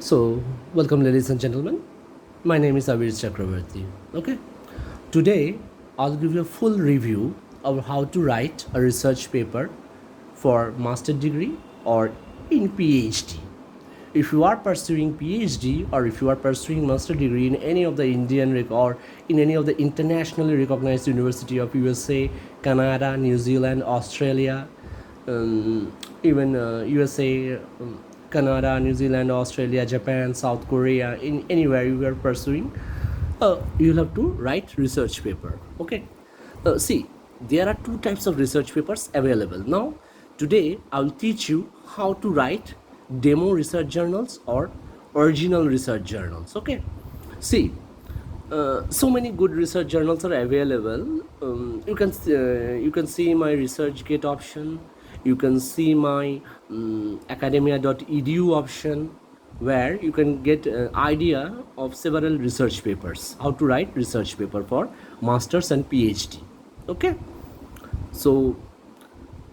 So, welcome, ladies and gentlemen. My name is Avir Chakravarti. Okay, today I'll give you a full review of how to write a research paper for master degree or in PhD. If you are pursuing PhD or if you are pursuing master degree in any of the or in any of the internationally recognized university of USA, Canada, New Zealand, Australia, even USA, Canada, New Zealand, Australia, Japan, South Korea, in anywhere you are pursuing, you'll have to write research paper. Okay. See, there are two types of research papers available. Now, today I'll teach you how to write demo research journals or original research journals. Okay. See, so many good research journals are available. You can see my ResearchGate option. You can see my academia.edu option, where you can get an idea of several research papers, how to write research paper for masters and PhD. Okay, so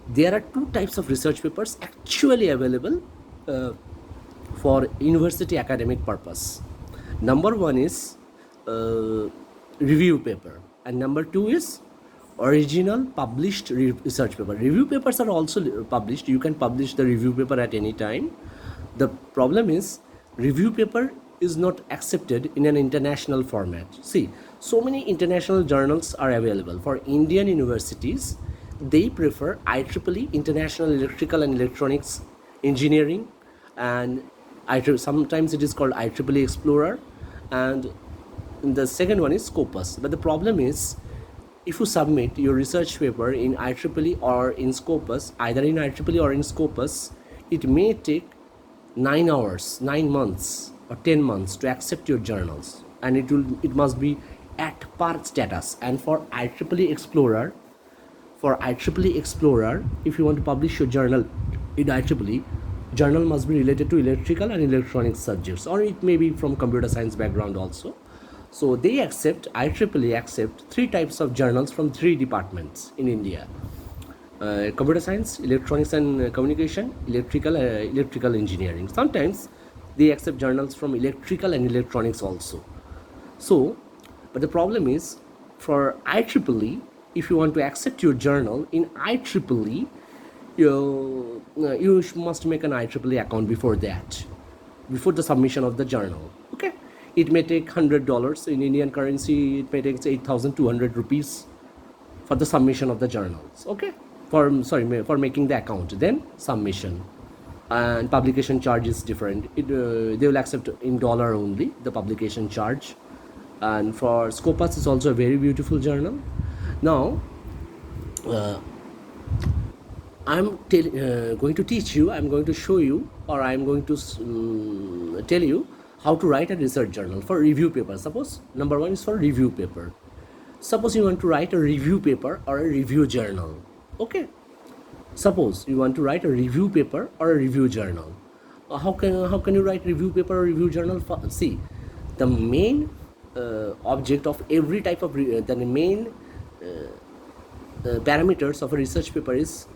there are two types of research papers actually available for university academic purpose. Number one is review paper, and number two is original published research paper. Review papers are also published. You can publish the review paper at any time. The problem is review paper is not accepted in an international format. See, so many international journals are available. For Indian universities, they prefer IEEE, International Electrical and Electronics Engineering, and sometimes it is called IEEE Explorer, and the second one is Scopus. But the problem is, if you submit your research paper in IEEE or in Scopus, either in IEEE or in Scopus, it may take 9 hours, 9 months or 10 months to accept your journals, and it must be at par status. And for IEEE Explorer, if you want to publish your journal in IEEE, journal must be related to electrical and electronics subjects, or it may be from computer science background also. So they IEEE accept three types of journals from three departments in India: computer science, electronics and communication, electrical engineering. Sometimes they accept journals from electrical and electronics also. So, but the problem is, for IEEE, if you want to accept your journal in IEEE, you must make an IEEE account before that, before the submission of the journal. Okay, it may take $100 in Indian currency. It may take 8,200 rupees for the submission of the journals. Okay, for making the account, then submission, and publication charge is different. They will accept in dollar only, the publication charge. And for Scopus, it's also a very beautiful journal. Now, I'm going to teach you, I'm going to show you, or I'm going to tell you how to write a research journal for review paper. Suppose number one is for review paper. Suppose you want to write a review paper or a review journal. Okay, suppose you want to write a review paper or a review journal. How can you write review paper or review journal? See, the main object of every type of the main parameters of a research paper is,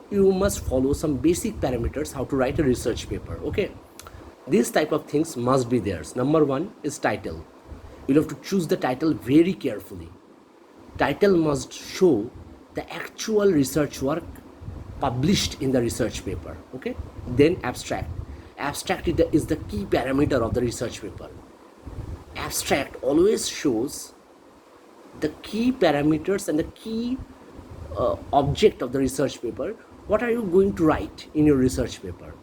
you must follow some basic parameters how to write a research paper. Okay, these type of things must be there. Number one is title. You'll have to choose the title very carefully. Title must show the actual research work published in the research paper. Okay, then abstract. Abstract is the key parameter of the research paper. Abstract always shows the key parameters and the key object of the research paper. What are you going to write in your research paper?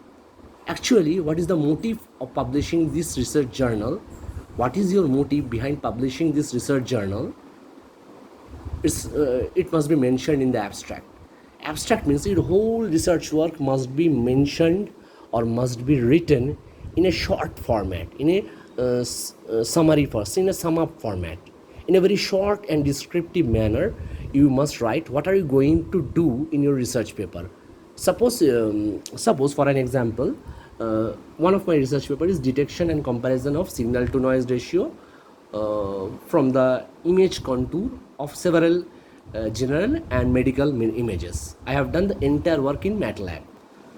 Actually, what is the motive of publishing this research journal? What is your motive behind publishing this research journal? It must be mentioned in the abstract. Abstract means your whole research work must be mentioned or must be written in a short format, in a summary first, in a sum up format. In a very short and descriptive manner, you must write what are you going to do in your research paper. Suppose for an example, one of my research paper is detection and comparison of signal to noise ratio from the image contour of several general and medical images. I have done the entire work in MATLAB.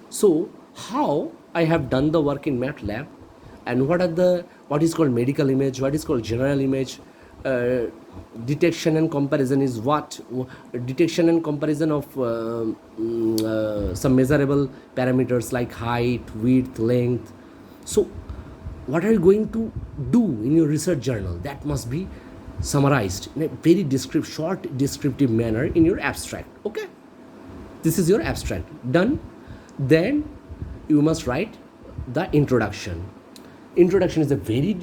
So how I have done the work in MATLAB? and what is called medical image, what is called general image. uh, Detection and comparison is what? Detection and comparison of some measurable parameters like height, width, length. So what are you going to do in your research journal? That must be summarized in a very short descriptive manner in your abstract. Okay, this is your abstract done. Then you must write the introduction. Introduction is a very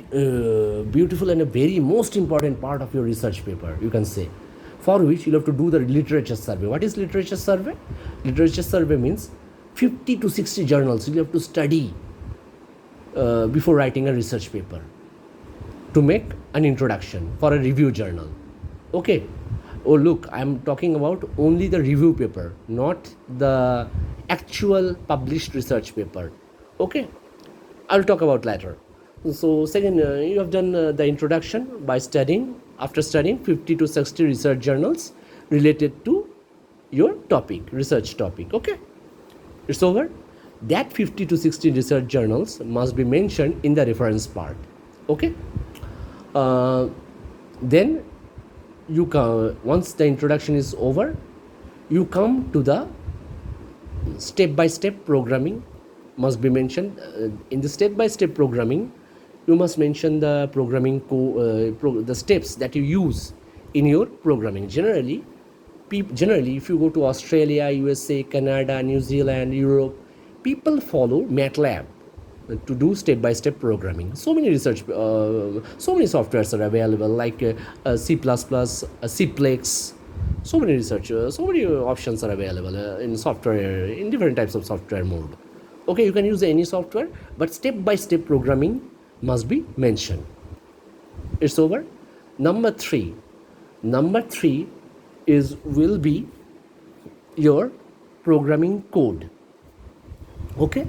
beautiful and a very most important part of your research paper, you can say, for which you'll have to do the literature survey. What is literature survey? Literature survey means 50 to 60 journals you have to study before writing a research paper to make an introduction for a review journal. Okay. Oh, look, I'm talking about only the review paper, not the actual published research paper. Okay, I'll talk about later. So second, you have done the introduction by studying, after studying 50 to 60 research journals related to your topic, research topic. Okay, it's over. That 50 to 60 research journals must be mentioned in the reference part. Okay, then you come, once the introduction is over, you come to the step-by-step programming must be mentioned. In the step-by-step programming, you must mention the programming the steps that you use in your programming. Generally, if you go to Australia, USA, Canada, New Zealand, Europe, people follow MATLAB to do step-by-step programming. So many so many softwares are available, like C++, Cplex. So many so many options are available in software, in different types of software mode. Okay, you can use any software, but step-by-step programming must be mentioned. It's over. Number three will be your programming code. Okay,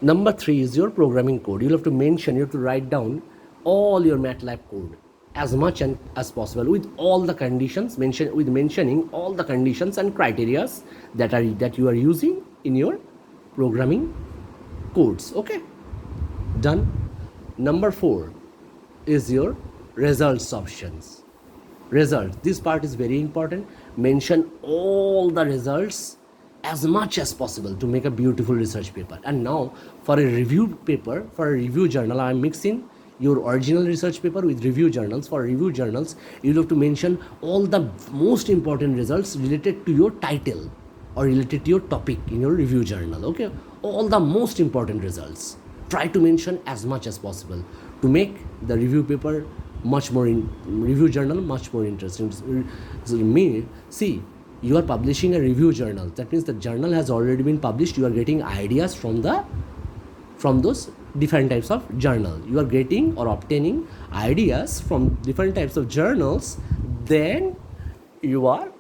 number 3 is your programming code. You'll have to mention, you have to write down all your MATLAB code as much as possible with all the conditions, mentioning all the conditions and criteria that you are using in your programming codes. Okay, done. Number 4 is your results options. Results, this part is very important. Mention all the results as much as possible to make a beautiful research paper. And now for a review paper, for a review journal, I am mixing your original research paper with review journals. For review journals, you have to mention all the most important results related to your title or related to your topic in your review journal. Okay, all the most important results, try to mention as much as possible to make the review paper review journal much more interesting. So see, you are publishing a review journal, that means the journal has already been published. You are getting ideas from those different types of journal. You are getting or obtaining ideas from different types of journals. Then you are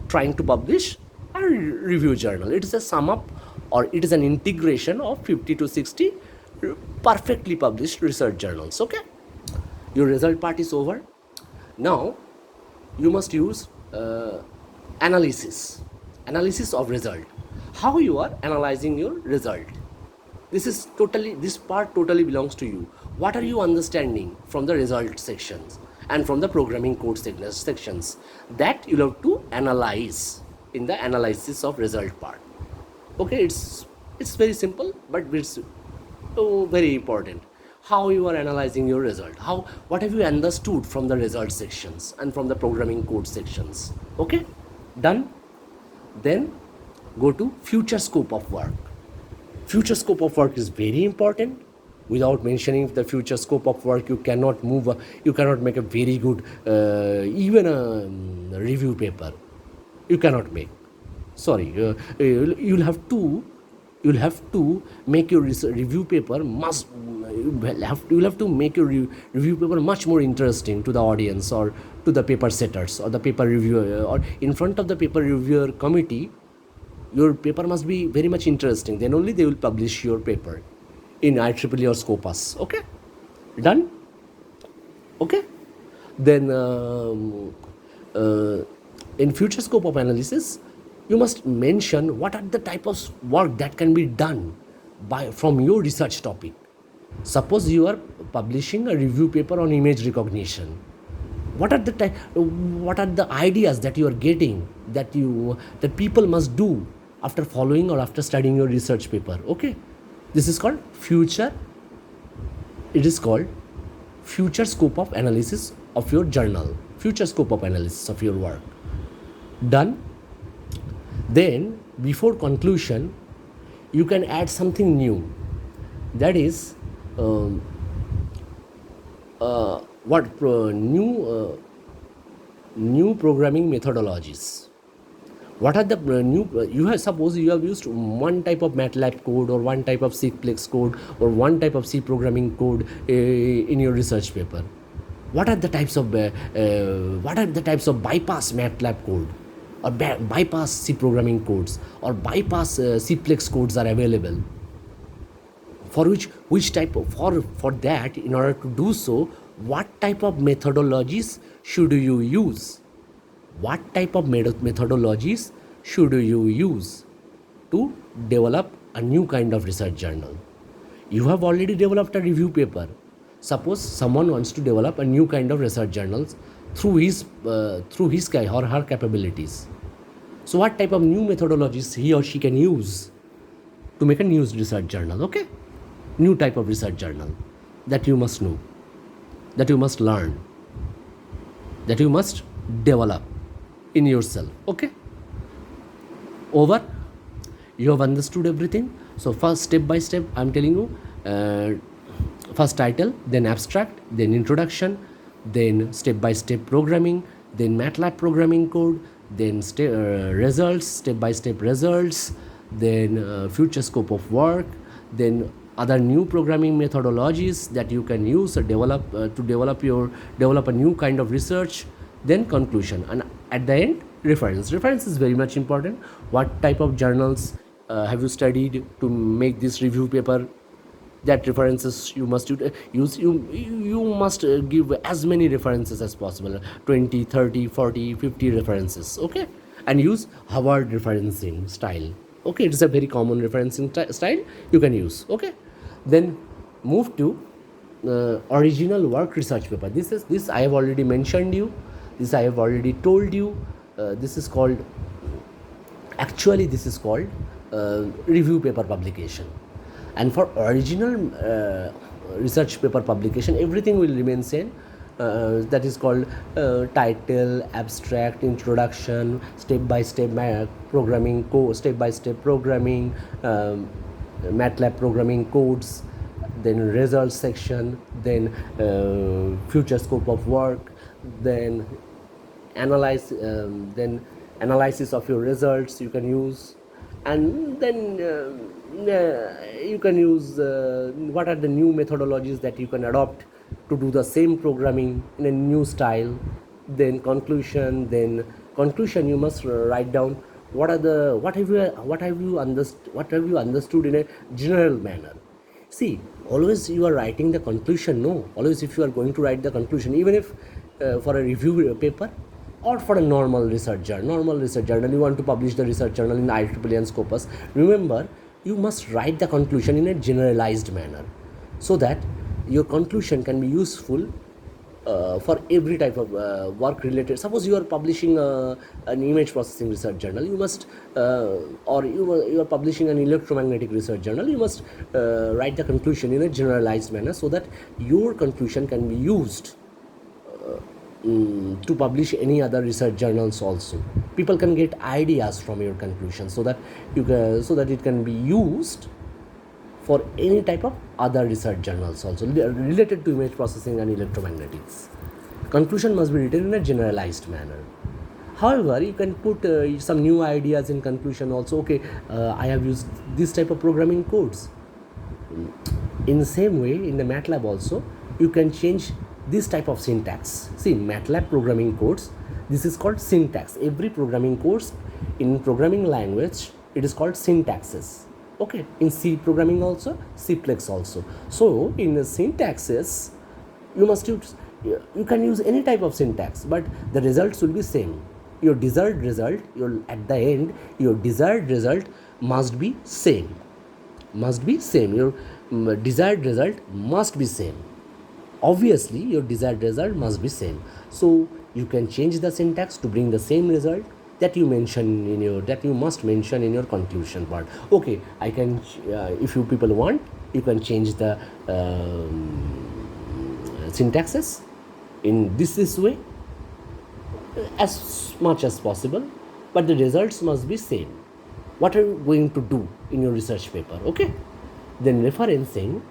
trying to publish a review journal. It is a sum up, or it is an integration of 50 to 60 perfectly published research journals. Okay, your result part is over. Now you must use analysis of result. How you are analyzing your result, this part totally belongs to you. What are you understanding from the result sections and from the programming code sections, that you'll have to analyze in the analysis of result part. Okay, it's very simple, but it's very important. How you are analyzing your result, what have you understood from the result sections and from the programming code sections. Okay, done. Then go to future scope of work. Future scope of work is very important. Without mentioning the future scope of work, you cannot make a very good even a review paper. You cannot make. Sorry, you'll have to make your review paper you'll have to make your review paper much more interesting to the audience, or to the paper setters, or the paper reviewer, or in front of the paper reviewer committee. Your paper must be very much interesting. Then only they will publish your paper in IEEE or Scopus. Okay, done. Okay, then in future scope of analysis, you must mention what are the type of work that can be done from your research topic. Suppose you are publishing a review paper on image recognition. What are the ideas that you are getting, that people must do after following or after studying your research paper? Okay, this is called future scope of analysis of your journal, future scope of analysis of your work. Done. Then before conclusion, you can add something new, that is new programming methodologies. What are the new you have, suppose you have used one type of MATLAB code or one type of Cplex code or one type of C programming code in your research paper. What are the types of bypass MATLAB code or bypass C programming codes or bypass Cplex codes are available? For which type of, for that, in order to do so, what type of methodologies should you use? What type of methodologies should you use to develop a new kind of research journal? You have already developed a review paper. Suppose someone wants to develop a new kind of research journals through his or her capabilities. So what type of new methodologies he or she can use to make a new research journal? Okay, new type of research journal that you must know, that you must learn, that you must develop in yourself. Okay, over. You have understood everything. So first, step by step, I'm telling you, first title, then abstract, then introduction, then step by step programming, then MATLAB programming code, then results, step by step results, then future scope of work, then other new programming methodologies that you can use or develop to develop a new kind of research, then conclusion, and at the end, reference. Reference is very much important. What type of journals have you studied to make this review paper? That references you must use. You must give as many references as possible, 20, 30, 40, 50 references. Okay, and use Harvard referencing style. Okay, it's a very common referencing style you can use. Okay, then move to original work research paper. This I have already mentioned you, this I have already told you. This is called review paper publication. And for original research paper publication, everything will remain same. That is called title, abstract, introduction, step by step programming code, step by step programming, MATLAB programming codes, then results section, then future scope of work, then analysis of your results you can use, and then you can use what are the new methodologies that you can adopt to do the same programming in a new style. Then conclusion you must write down what have you understood in a general manner. See, always you are writing the conclusion. No, always if you are going to write the conclusion, even if for a review paper or for a normal research journal, you want to publish the research journal in IEEE and Scopus, remember, you must write the conclusion in a generalized manner, so that your conclusion can be useful for every type of work related. Suppose you are publishing an image processing research journal, you must or you are publishing an electromagnetic research journal, you must write the conclusion in a generalized manner, so that your conclusion can be used to publish any other research journals also. People can get ideas from your conclusion, so that it can be used for any type of other research journals also related to image processing and electromagnetics. Conclusion must be written in a generalized manner. However, you can put some new ideas in conclusion also. Okay, I have used this type of programming codes. In the same way, in the MATLAB also, you can change this type of syntax. See, MATLAB programming codes, this is called syntax. Every programming course in programming language, it is called syntaxes. Okay, in C programming also, Cplex also. So in the syntaxes, you can use any type of syntax, but the results will be same. Your desired result, at the end, your desired result must be same. must be same. Your desired result must be same. Obviously your desired result must be same. So you can change the syntax to bring the same result that you mention in your, that you must mention in your conclusion part. Okay, I can if you people want, you can change the syntaxes in this way as much as possible, but the results must be same. What are you going to do in your research paper? Okay, then referencing,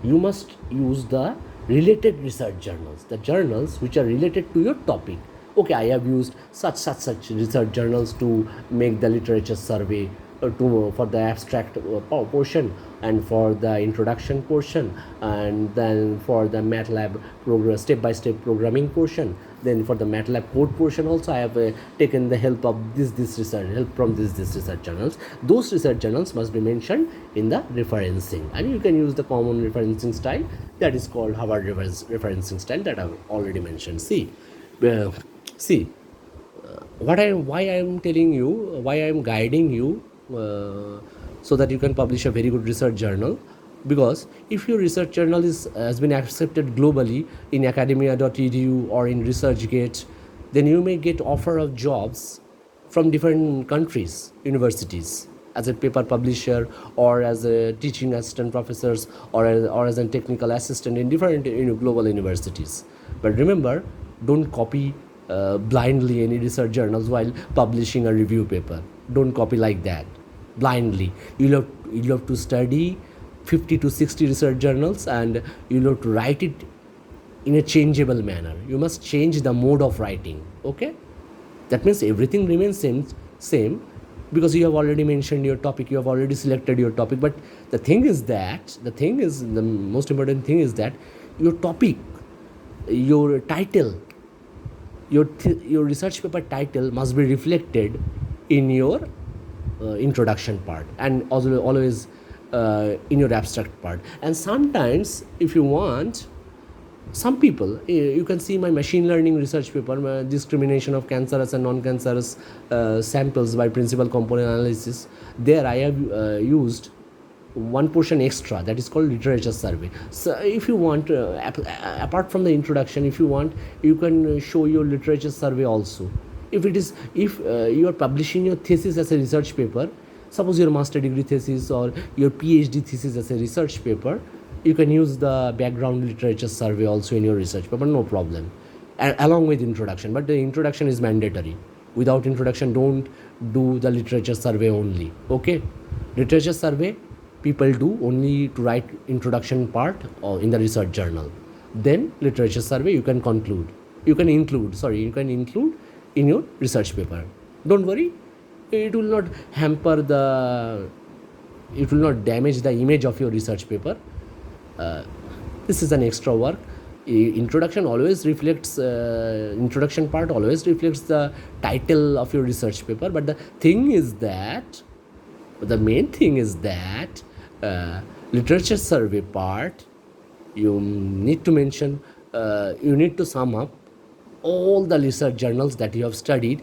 you must use the related research journals, the journals which are related to your topic. Okay, I have used such research journals to make the literature survey, for the abstract portion, and for the introduction portion, and then for the MATLAB program, step-by-step programming portion. Then for the MATLAB code portion also I have taken the help of this research, help from this research journals. Those research journals must be mentioned in the referencing, and you can use the common referencing style that is called Harvard referencing style that I've already mentioned. See, why I am telling you, why I am guiding you, so that you can publish a very good research journal. Because if your research journal has been accepted globally in academia.edu or in ResearchGate, then you may get offer of jobs from different countries, universities, as a paper publisher, or as a teaching assistant professors, or as a technical assistant in different global universities. But remember, don't copy blindly any research journals while publishing a review paper. Don't copy like that blindly. You'll have to study 50 to 60 research journals, and you'll have to write it in a changeable manner. You must change the mode of writing. Okay, that means everything remains same, because you have already mentioned your topic, you have already selected your topic. But the most important thing is that your topic, your title, your research paper title must be reflected in your introduction part, and also always in your abstract part. And sometimes, if you want, some people, you can see my machine learning research paper, my discrimination of cancerous and non-cancerous samples by principal component analysis. There I have used one portion extra, that is called literature survey. So if you want, apart from the introduction, if you want, you can show your literature survey also. If you are publishing your thesis as a research paper, suppose your master degree thesis or your PhD thesis as a research paper, you can use the background literature survey also in your research paper, no problem, along with introduction. But the introduction is mandatory. Without introduction, don't do the literature survey only. Okay, literature survey people do only to write introduction part or in the research journal. Then literature survey you can include in your research paper. Don't worry, it will not damage the image of your research paper. This is an extra work. Introduction part always reflects the title of your research paper. But the main thing is that literature survey part, you need to mention, you need to sum up all the research journals that you have studied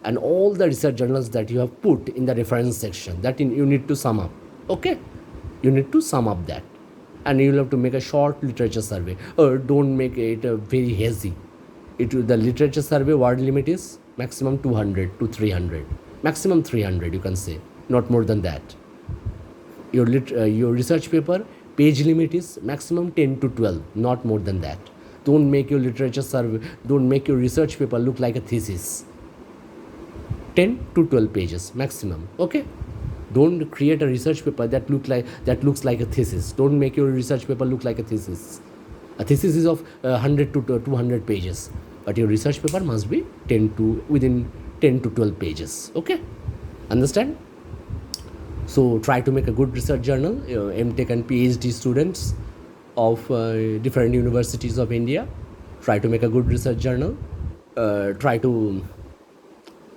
and all the research journals that you have put in the reference section. You need to sum up. Okay, you need to sum up that, and you will have to make a short literature survey. Or don't make it very hazy. The literature survey word limit is maximum 200 to 300, maximum 300 you can say, not more than that. Your research paper page limit is maximum 10 to 12, not more than that. Don't make your research paper look like a thesis. 10 to 12 pages maximum. Okay, don't create a research paper that looks like a thesis. Don't make your research paper look like a thesis. A thesis is of 100 to 200 pages, but your research paper must be within 10 to 12 pages. Okay, understand? So try to make a good research journal. MTech and PhD students of different universities of India, try to make a good research journal. Try to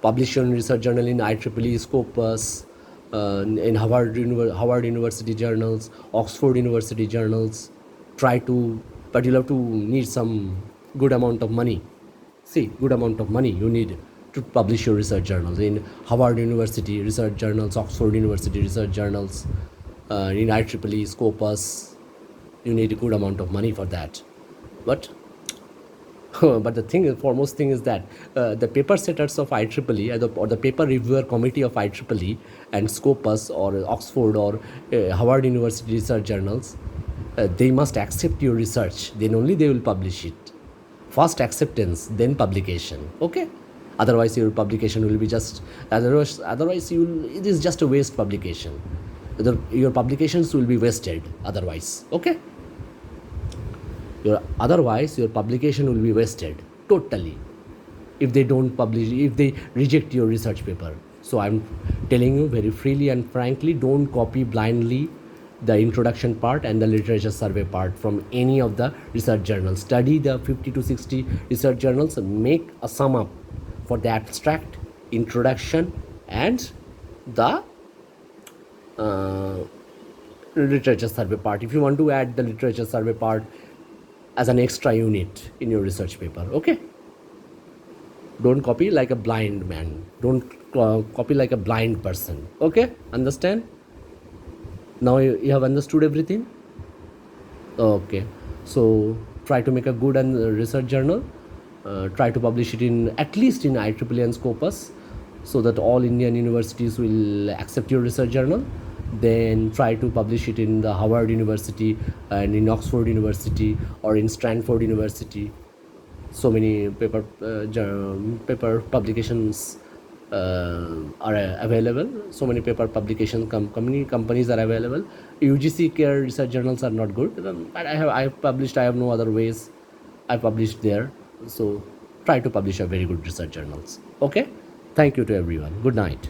publish your research journal in IEEE, Scopus, in Harvard University journals, Oxford University journals. But you'll have to need some good amount of money. Good amount of money you need to publish your research journals in Harvard University research journals, Oxford University research journals. in IEEE, Scopus. You need a good amount of money for that. But but the thing, foremost thing is that the paper setters of IEEE or the paper reviewer committee of IEEE and Scopus or Oxford or Harvard University research journals, they must accept your research. Then only they will publish it. First acceptance, then publication. Okay. Otherwise, your publication will be just otherwise you will, it is just a waste publication. Your publications will be wasted. Otherwise, okay. Otherwise your publication will be wasted totally if they don't publish, if they reject your research paper. So I'm telling you very freely and frankly, don't copy blindly the introduction part and the literature survey part from any of the research journals. Study the 50 to 60 research journals and make a sum up for the abstract, introduction, and the literature survey part. If you want to add the literature survey part as an extra unit in your research paper, okay. Don't copy like a blind man, don't copy like a blind person, okay. Understand? Now you have understood everything. Okay, so try to make a good and research journal. Try to publish it in at least in IEEE and Scopus, so that all Indian universities will accept your research journal. Then try to publish it in the Harvard University and in Oxford University or in Stanford University. So many paper publications are available. So many paper publication companies are available. UGC care research journals are not good, but I have published. I have no other ways. I published there. So try to publish a very good research journals. Okay. Thank you to everyone. Good night.